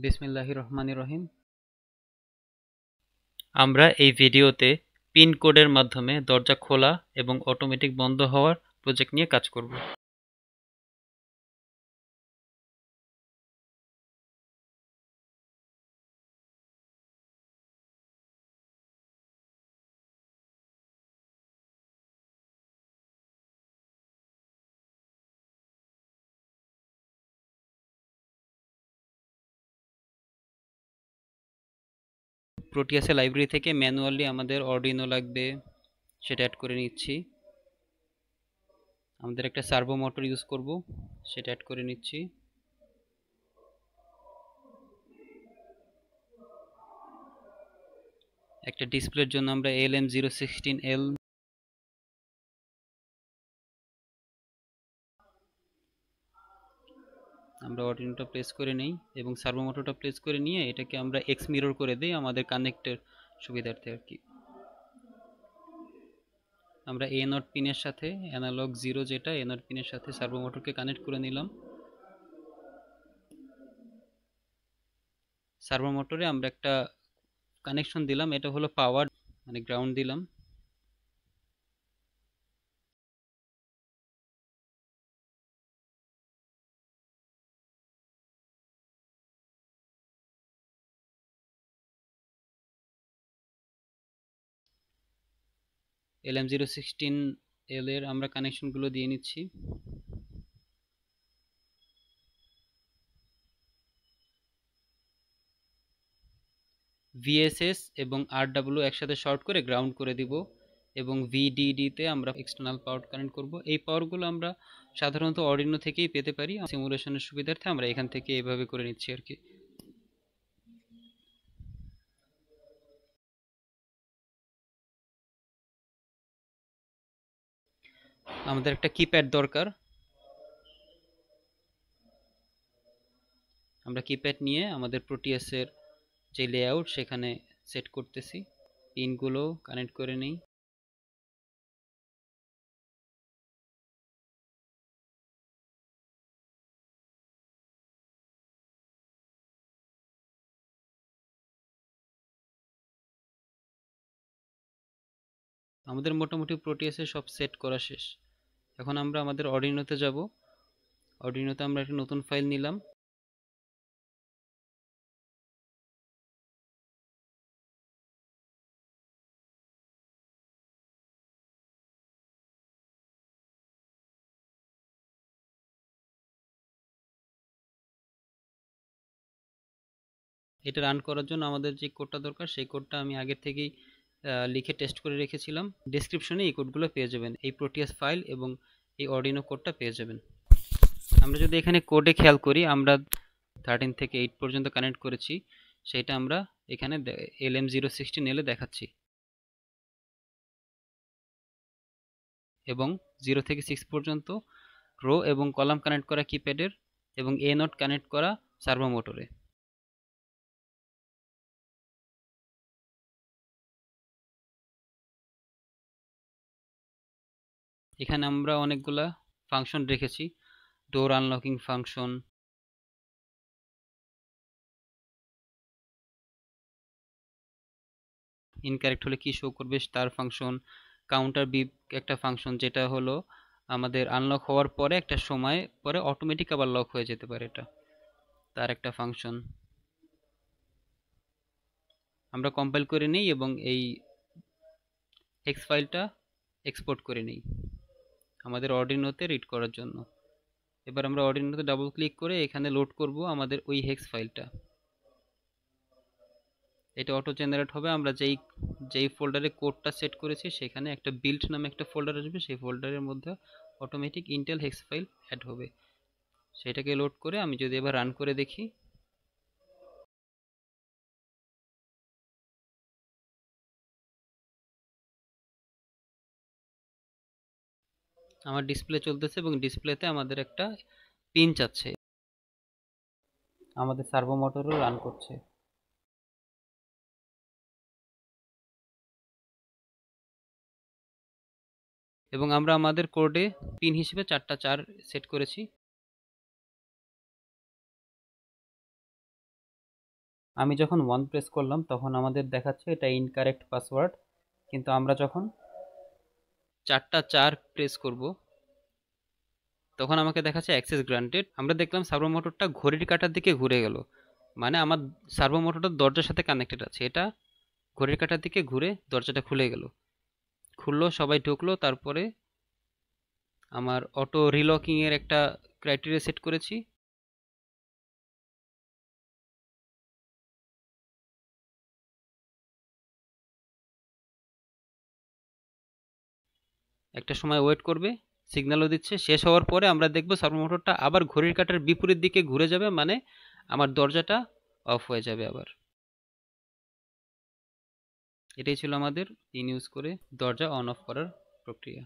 বিসমিল্লাহির রহমানির রহিম। আমরা এই ভিডিওতে পিন কোডের মাধ্যমে দরজা খোলা এবং অটোমেটিক বন্ধ হওয়ার প্রজেক্ট নিয়ে কাজ করব। প্রোটিয়াসের লাইব্রেরি থেকে ম্যানুয়ালি আমাদের অর্ডিনো লাগবে, সেটা অ্যাড করে নিচ্ছি। আমাদের একটা সার্ভো মোটর ইউজ করব, সেটা অ্যাড করে নিচ্ছি। একটা ডিসপ্লের জন্য আমরা LM016L, আমরা অর্ডিনোটা প্লেস করে নেই এবং সার্ভো মোটরটা প্লেস করে নিয়ে এটাকে আমরা এক্স মিরর করে দিই আমাদের কানেক্টের সুবিধার্থে আর কি। আমরা এ নট পিনের সাথে অ্যানালগ 0 যেটা এ নট পিনের সাথে সার্ভো মোটরকে কানেক্ট করে নিলাম। সার্ভো মোটরে আমরা একটা কানেকশন দিলাম, এটা হলো পাওয়ার, মানে গ্রাউন্ড দিলাম। LM016L এর আমরা কানেকশনগুলো দিয়ে নিচ্ছি। VSS এবং RW একসাথে শর্ট করে গ্রাউন্ড করে দিব এবং VDD তে আমরা এক্সটার্নাল পাওয়ার কানেক্ট করব। এই পাওয়ারগুলো আমরা সাধারণত অর্ডিনো থেকেই পেতে পারি, সিমুলেশনের সুবিধার্থে আমরা এখান থেকে এভাবে করে নিচ্ছি আর কি। আমাদের একটা কিপ্যাড দরকার, আমরা কিপ্যাড নিয়ে আমাদের প্রোটিয়াসের যে লেআউট সেখানে সেট করতেছি। পিনগুলো কানেক্ট করে নেই। আমাদের মোটামুটি প্রোটিয়াসের সব সেট করা শেষ। এখন আমরা আমাদের অর্ডিনোতে যাব। অর্ডিনোতে আমরা একটা নতুন ফাইল নিলাম। এটা রান করার জন্য আমাদের যে কোডটা দরকার সেই কোডটা আমি আগে থেকেই লিখে টেস্ট করে রেখেছিলাম। ডেসক্রিপশনে এই কোডগুলো পেয়ে যাবেন, এই প্রোটিয়াস ফাইল এবং এই অর্ডিনো কোডটা পেয়ে যাবেন। আমরা যদি এখানে কোডে খেয়াল করি, আমরা 13 থেকে 8 পর্যন্ত কানেক্ট করেছি, সেটা আমরা এখানে LM016L দেখাচ্ছি এবং 0 থেকে 6 পর্যন্ত রো এবং কলাম কানেক্ট করা কিপ্যাডের এবং এ নট কানেক্ট করা সার্ভো মোটরে। এখানে আমরা অনেকগুলা ফাংশন রেখেছি, ডোর আনলকিং ফাংশন, ইনকারেক্ট হলে কি শো করবে তার ফাংশন, কাউন্টার বিপ একটা ফাংশন যেটা হলো আমাদের আনলক হওয়ার পরে একটা সময় পরে অটোমেটিক আবার লক হয়ে যেতে পারে, এটা তার একটা ফাংশন। আমরা কম্পাইল করে নিই এবং এই হেক্স ফাইলটা এক্সপোর্ট করে নিই আমাদের অর্ডিনোতে রিড করার জন্য। এবার আমরা অর্ডিনোতে ডাবল ক্লিক করে এখানে লোড করব আমাদের ওই হেক্স ফাইলটা। এটা অটো জেনারেট হবে। আমরা যেই ফোল্ডারে কোডটা সেট করেছি সেখানে একটা বিল্ড নামে একটা ফোল্ডার আসবে, সেই ফোল্ডারের মধ্যে automatic Intel hex file add হবে। সেটাকে লোড করে আমি যদি এবার রান করে দেখি, আমার ডিসপ্লে চলতেছে এবং ডিসপ্লেতে আমাদের একটা পিন চাচ্ছে, আমাদের সার্ভো মোটরও রান করছে। এবং আমরা আমাদের কোডে পিন হিসেবে 4টা 4 সেট করেছি। আমি যখন 1 প্রেস করলাম তখন আমাদের দেখাচ্ছে এটা ইনকারেক্ট পাসওয়ার্ড, কিন্তু আমরা যখন 4 প্রেস করব তখন আমাকে দেখাচ্ছে অ্যাক্সেস গ্রান্টেড। আমরা দেখলাম সার্ভো মোটরটা ঘড়ির কাঁটার দিকে ঘুরে গেল, মানে আমার সার্ভো মোটরটা দরজার সাথে কানেক্টেড আছে, এটা ঘড়ির কাঁটার দিকে ঘুরে দরজাটা খুলে গেল, খুললো, সবাই ঢুকলো। তারপরে আমার অটো রিলকিং এর একটা ক্রাইটেরিয়া সেট করেছি। একটা সময় ওয়েট করবে, সিগন্যালও দিচ্ছে। শেষ হওয়ার পরে আমরা দেখব সার্ভো মোটরটা আবার ঘড়ির কাঁটার বিপরীত দিকে ঘুরে যাবে, মানে আমার দরজাটা অফ হয়ে যাবে আবার। এটাই ছিল আমাদের পিন ইউজ করে দরজা অন অফ করার প্রক্রিয়া।